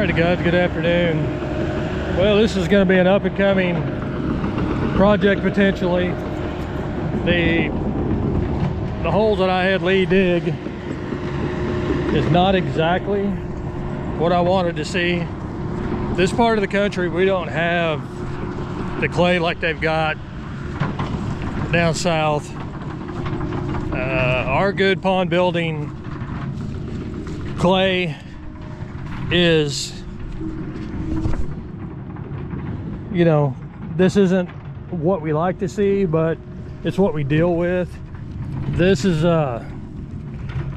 Alrighty guys, good afternoon. Well, this is going to be an up and coming project potentially. The holes that I had Lee dig is not exactly what I wanted to see. This part of the country, we don't have the clay like they've got down south. Our good pond building clay is, you know, this isn't what we like to see, but it's what we deal with. This is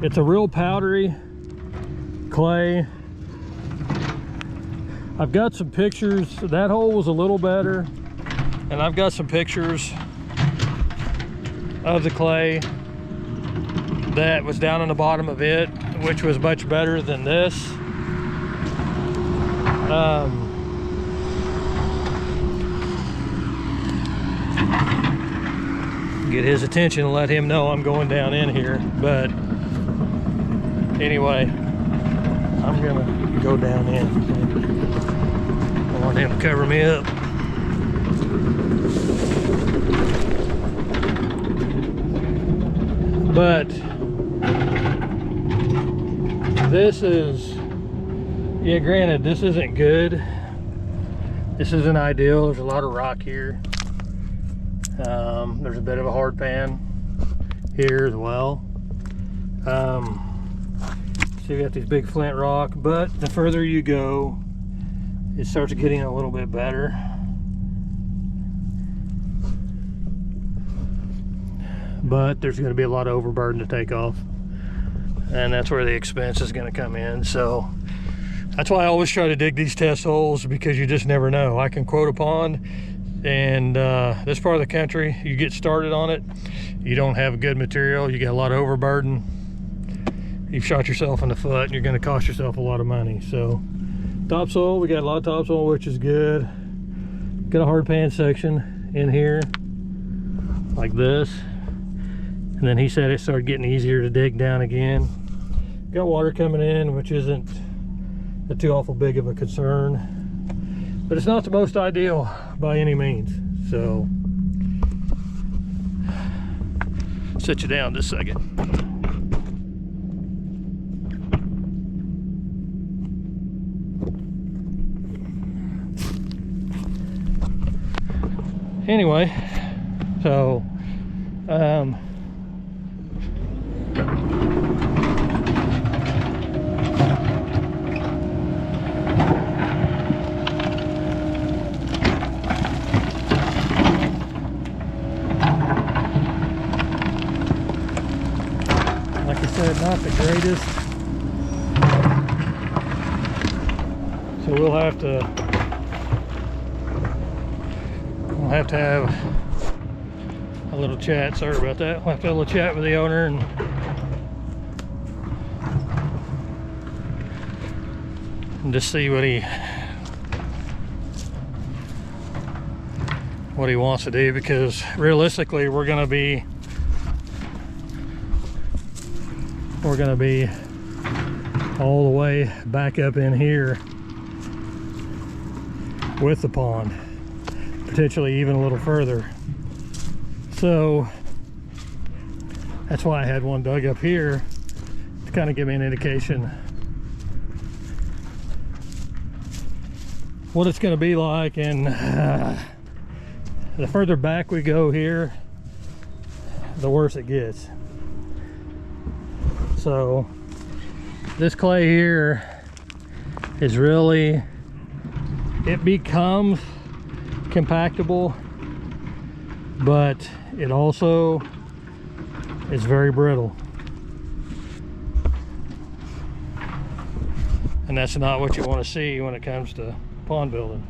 it's a real powdery clay. I've got some pictures. That hole was a little better, and I've got some pictures of the clay that was down on the bottom of it, which was much better than this. Get his attention and let him know I'm going down in here. But anyway, I'm gonna go down in. I want him to cover me up. But this is, yeah, granted, this isn't good. This isn't ideal. There's a lot of rock here. There's a bit of a hard pan here as well. So you got these big flint rock, but the further you go, it starts getting a little bit better. But there's going to be a lot of overburden to take off, and that's where the expense is going to come in. So that's why I always try to dig these test holes, because you just never know. I can quote a pond, and this part of the country, you get started on it, you don't have good material, you get a lot of overburden, you've shot yourself in the foot, and you're going to cost yourself a lot of money. So topsoil, we got a lot of topsoil, which is good. Got a hard pan section in here like this, and then he said it started getting easier to dig down again. Got water coming in, which isn't too awful big of a concern, but it's not the most ideal by any means. So sit you down just a second. Anyway, so not the greatest, so we'll have to have a little chat. Sorry about that. We'll have to have a little chat with the owner and just see what he wants to do, because realistically we're gonna be all the way back up in here with the pond, potentially even a little further. So that's why I had one dug up here to kind of give me an indication what it's going to be like. And the further back we go here, the worse it gets. So this clay here is really, it becomes compactable, but it also is very brittle, and that's not what you want to see when it comes to pond building.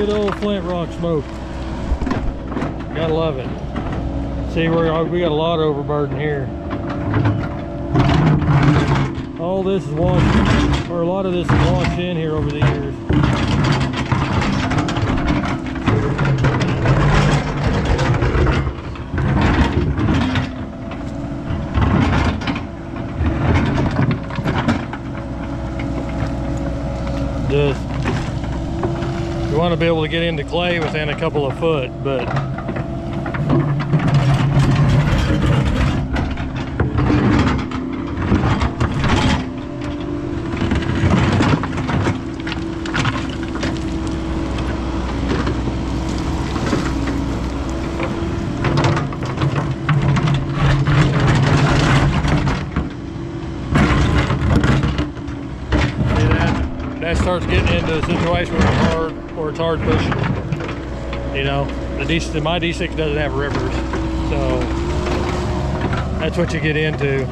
Good old flint rock smoke. Gotta love it. See, we got a lot of overburden here. All this is washed, or a lot of this is washed in here over the years. Just, you want to be able to get into clay within a couple of foot, but that starts getting into a situation where it's hard pushing. You know, my D6 doesn't have rivers, so that's what you get into.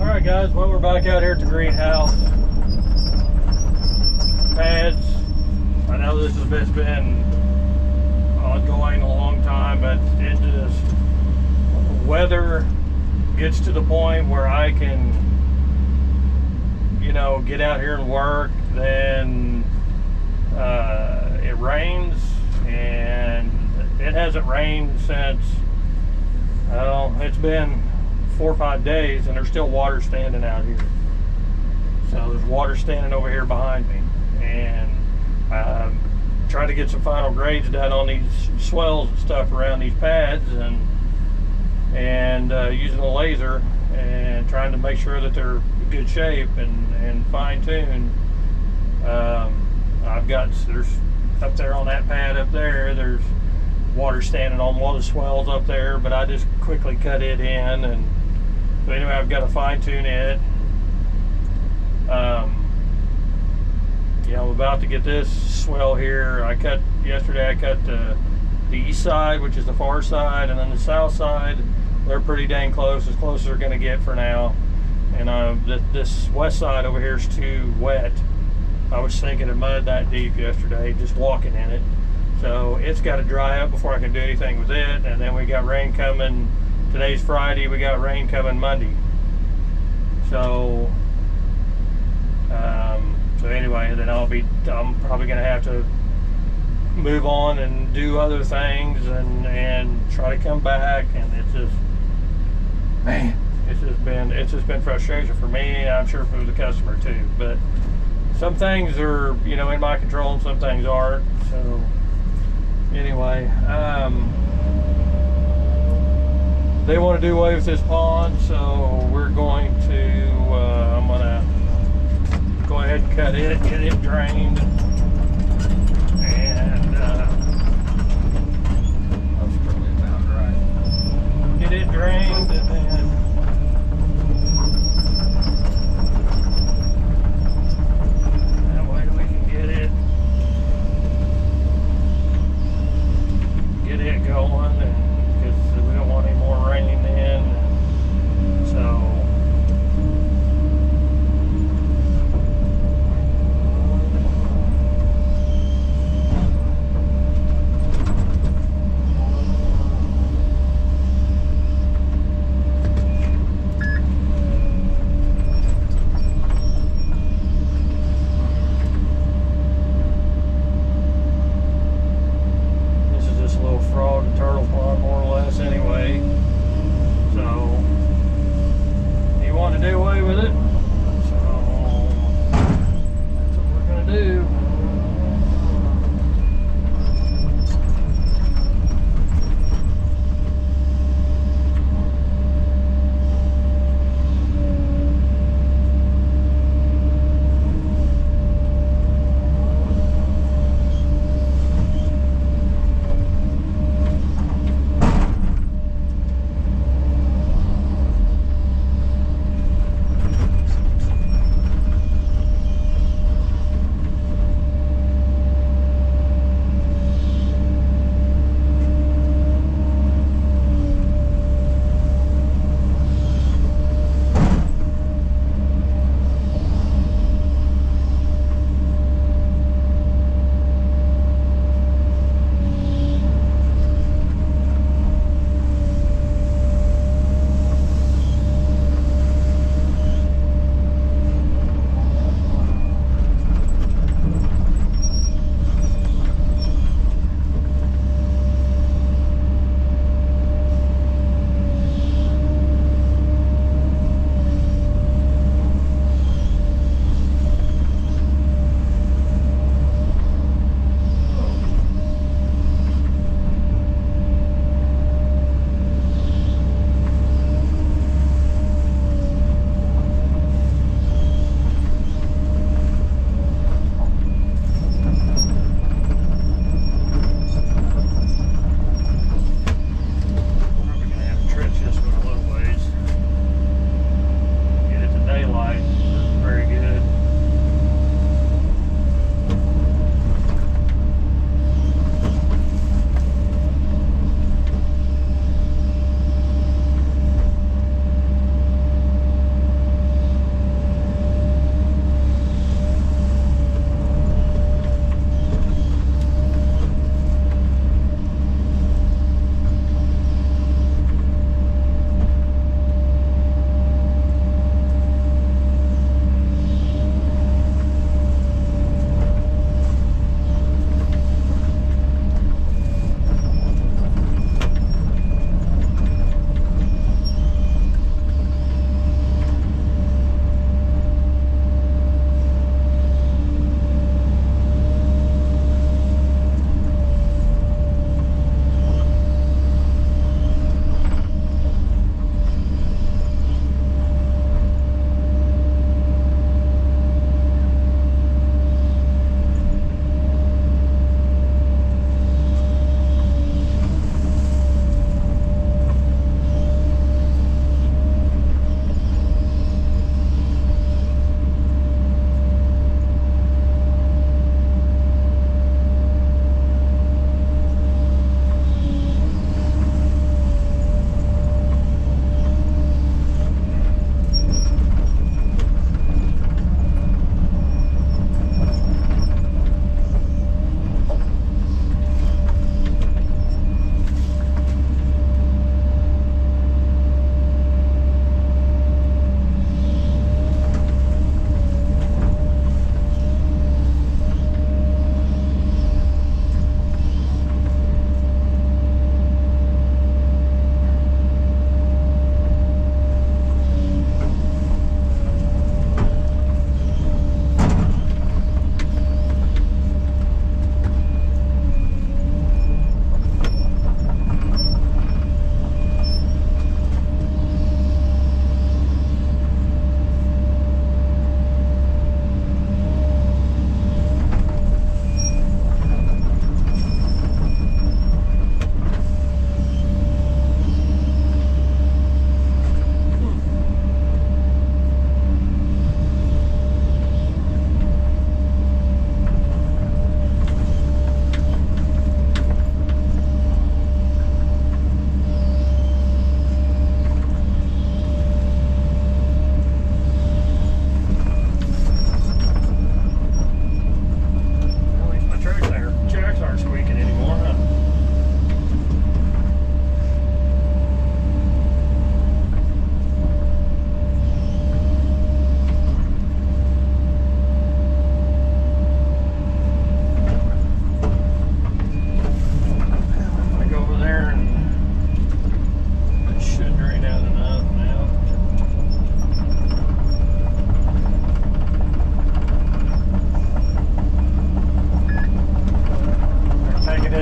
Alright guys, well, we're back out here at the greenhouse. Pads, I know this has been ongoing a long time, but it just, when the weather gets to the point where I can, you know, get out here and work, then it rains, and it hasn't rained since, well, it's been 4 or 5 days, and there's still water standing out here. So there's water standing over here behind me, and trying to get some final grades done on these swells and stuff around these pads, and using a laser and trying to make sure that they're in good shape and fine-tuned. There's up there on that pad up there's water standing on one of the swells up there, but I just quickly cut it in, and so anyway, I've got to fine-tune it. Yeah, I'm about to get this swell here. Yesterday I cut the east side, which is the far side, and then the south side, they're pretty dang close as they're going to get for now. And this west side over here is too wet. I was sinking in mud that deep yesterday, just walking in it. So it's got to dry up before I can do anything with it. And then we got rain coming. Today's Friday, we got rain coming Monday. So anyway, then I'm probably gonna have to move on and do other things and try to come back. And it's just, man, it's just been frustration for me, and I'm sure for the customer too. But some things are, you know, in my control, and some things aren't. So anyway, they want to do away with this pond, so we're going to, I'm going to go ahead and cut it, get it drained, and that's probably about right. Get it drained, and then that way we can get it going, and because we don't want any more rain in. So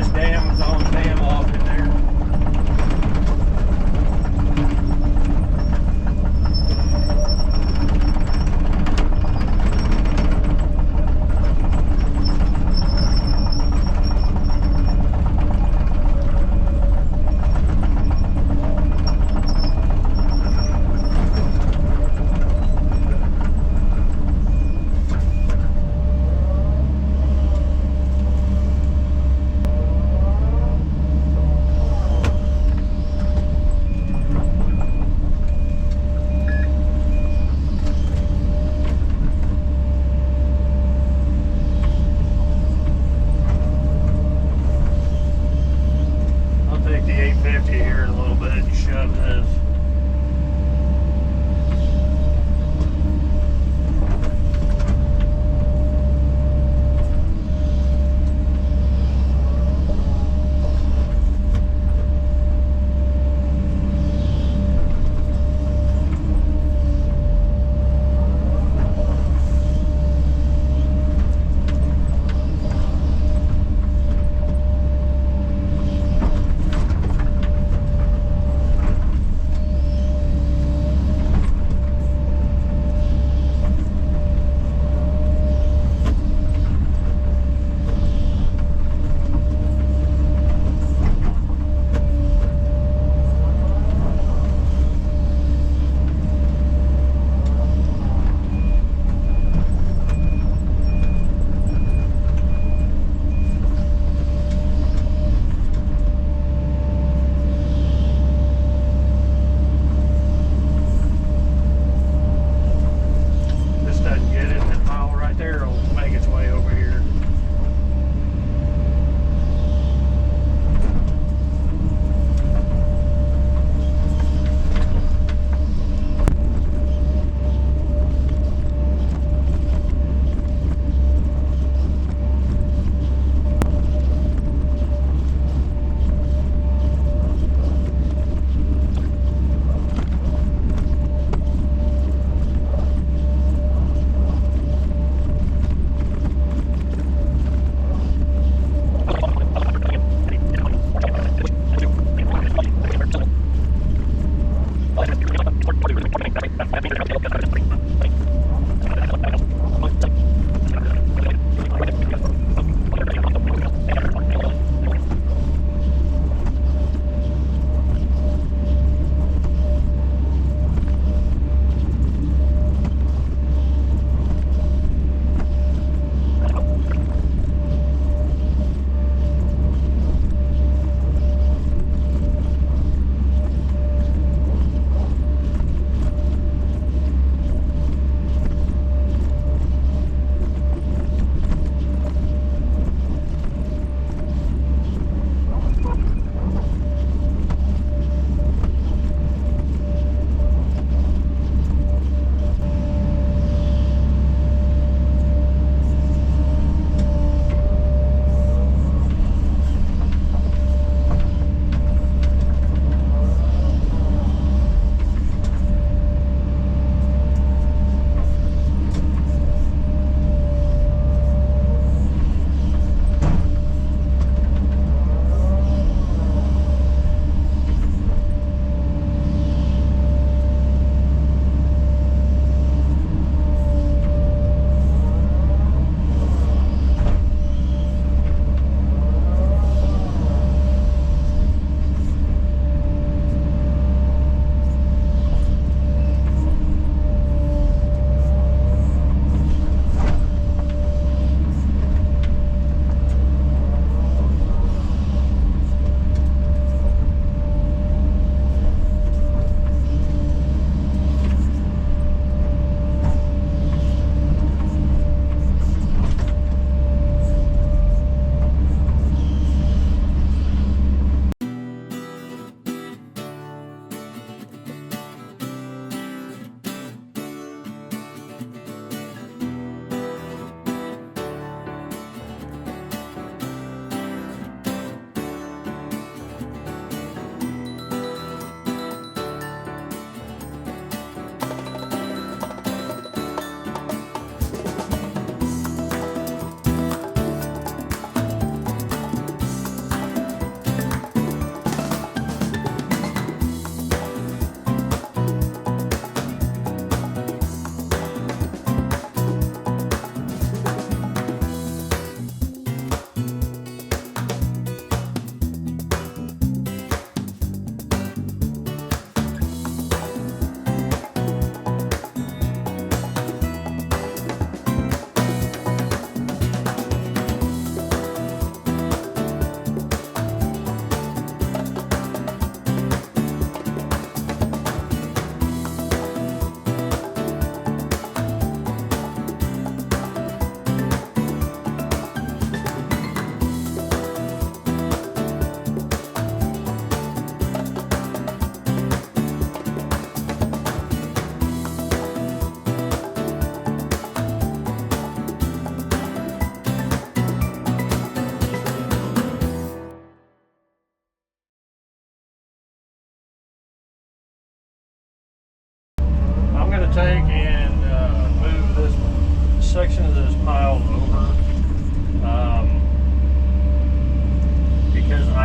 this dam was on dam off in there.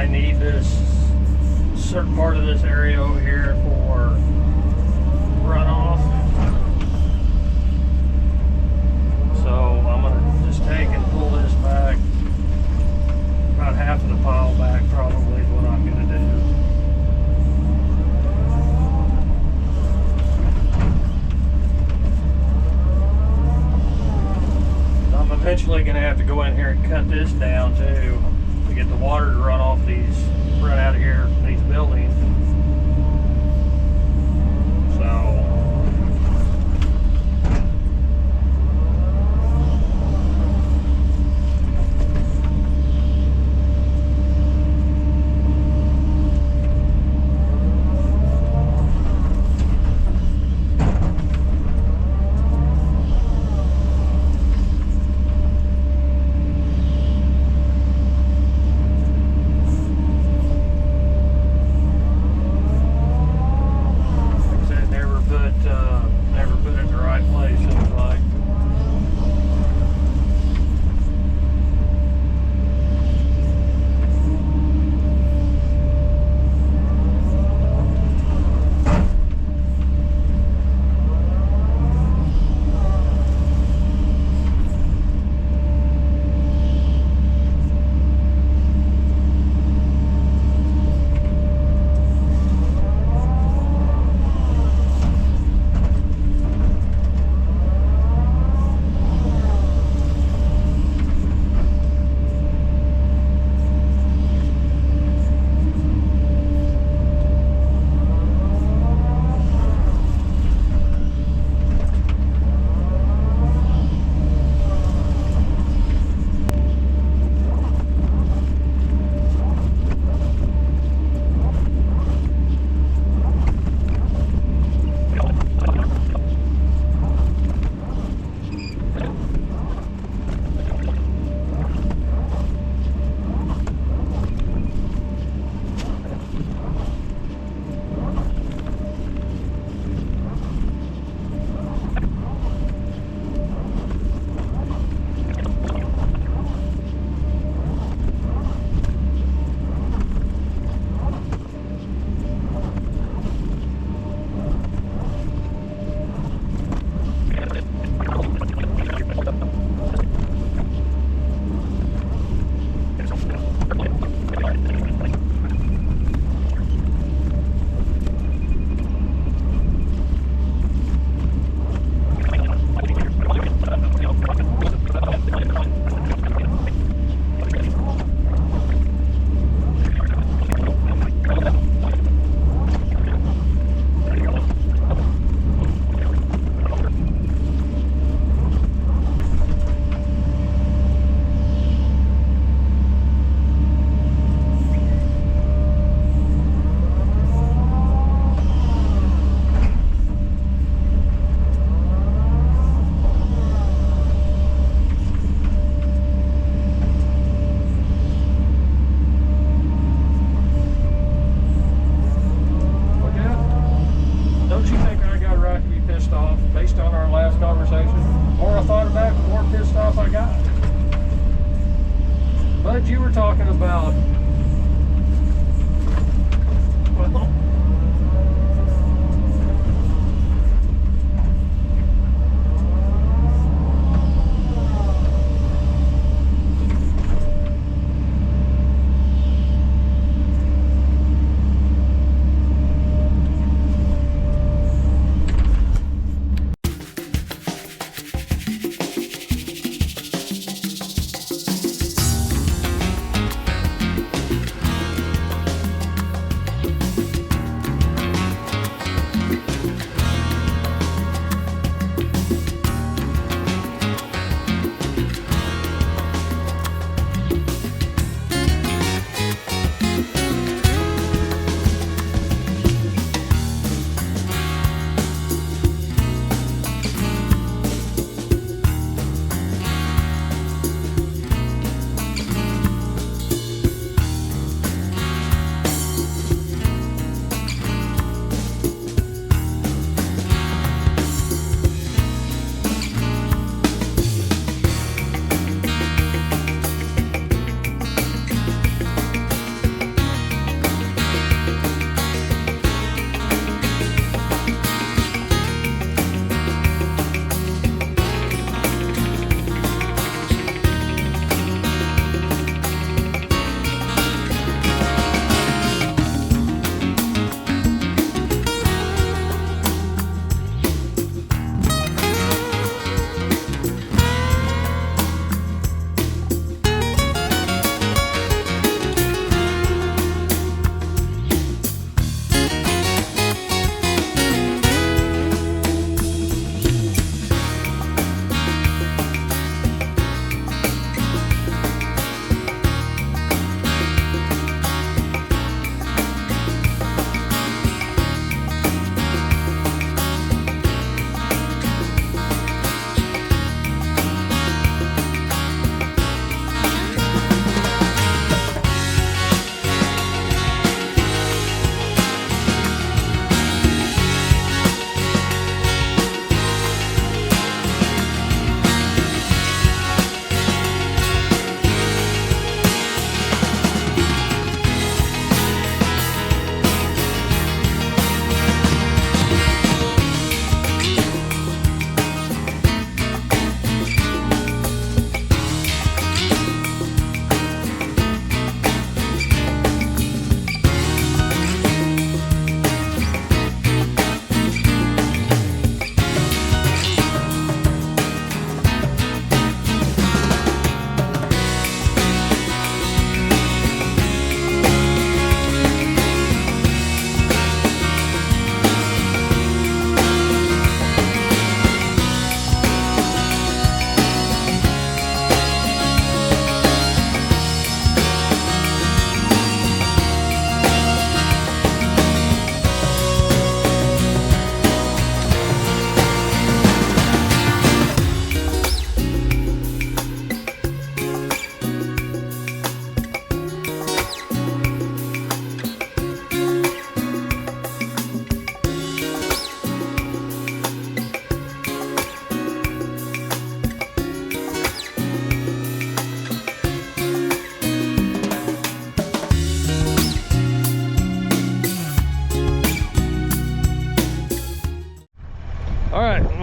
I need this certain part of this area over here for runoff. So I'm gonna just take and pull this back, about half of the pile back probably is what I'm gonna do. I'm eventually gonna have to go in here and cut this down too to get the water to run off these, run out of here from these buildings. So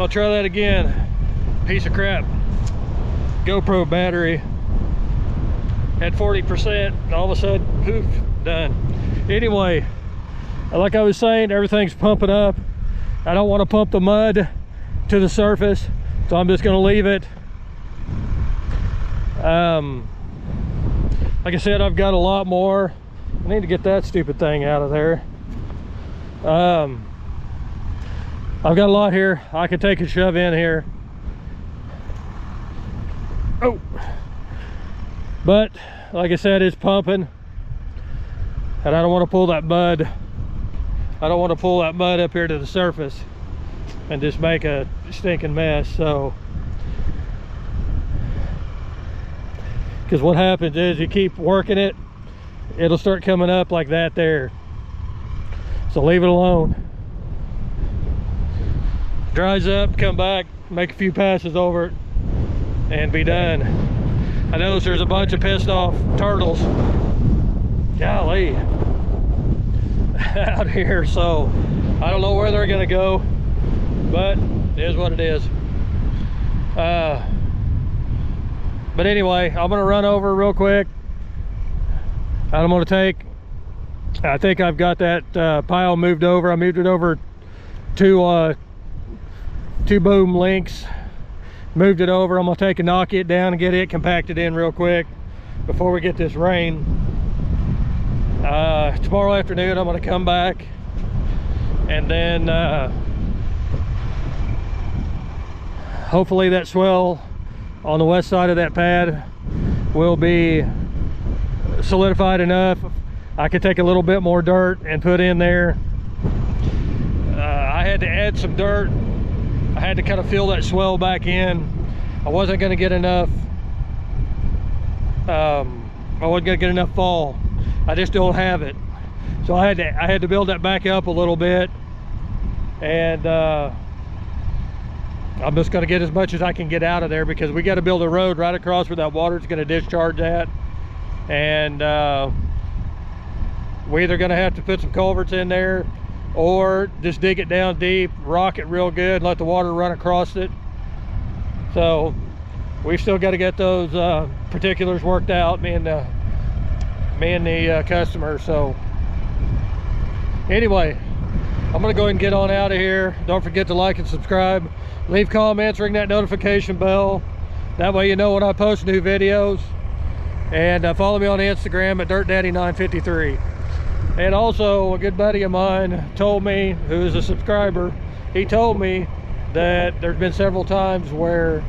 I'll try that again. Piece of crap. GoPro battery at 40%, and all of a sudden, poof, done. Anyway, like I was saying, everything's pumping up. I don't want to pump the mud to the surface, so I'm just going to leave it. Like I said, I've got a lot more. I need to get that stupid thing out of there. I've got a lot here. I can take a shove in here. Oh, but like I said, it's pumping, and I don't want to pull that mud. I don't want to pull that mud up here to the surface and just make a stinking mess. So, because what happens is you keep working it, it'll start coming up like that there. So leave it alone. Dries up, come back, make a few passes over it, and be done. I notice there's a bunch of pissed off turtles, golly, out here, so I don't know where they're gonna go, but it is what it is. But anyway, I'm gonna run over real quick. I'm gonna take, I think I've got that pile moved over. I moved it over to two boom links, moved it over. I'm gonna take and knock it down and get it compacted in real quick before we get this rain. Tomorrow afternoon I'm gonna come back, and then hopefully that swell on the west side of that pad will be solidified enough. I could take a little bit more dirt and put in there. I had to add some dirt. I had to kind of fill that swell back in. I wasn't going to get enough. I wasn't going to get enough fall. I just don't have it. So I had to build that back up a little bit, and I'm just going to get as much as I can get out of there, because we got to build a road right across where that water is going to discharge at, and we're either going to have to put some culverts in there, or just dig it down deep, rock it real good, and let the water run across it. So we've still got to get those particulars worked out, me and the customer. So anyway, I'm gonna go ahead and get on out of here. Don't forget to like and subscribe, leave comments, ring that notification bell, that way you know when I post new videos, and follow me on Instagram at DirtDaddy953. And also, a good buddy of mine told me, who is a subscriber, he told me that there's been several times where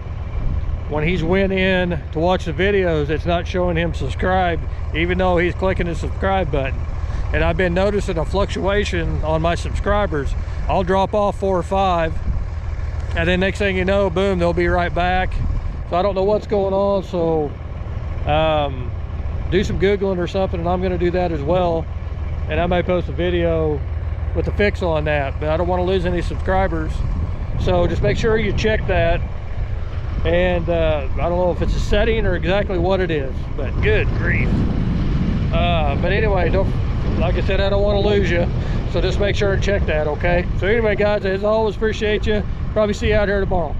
when he's went in to watch the videos, it's not showing him subscribed, even though he's clicking the subscribe button. And I've been noticing a fluctuation on my subscribers. I'll drop off 4 or 5, and then next thing you know, boom, they'll be right back. So I don't know what's going on, so do some Googling or something, and I'm gonna do that as well. And I may post a video with a fix on that, but I don't want to lose any subscribers. So just make sure you check that. And I don't know if it's a setting or exactly what it is, but good grief. But anyway, like I said, I don't want to lose you. So just make sure and check that, okay? So anyway, guys, as always, appreciate you. Probably see you out here tomorrow.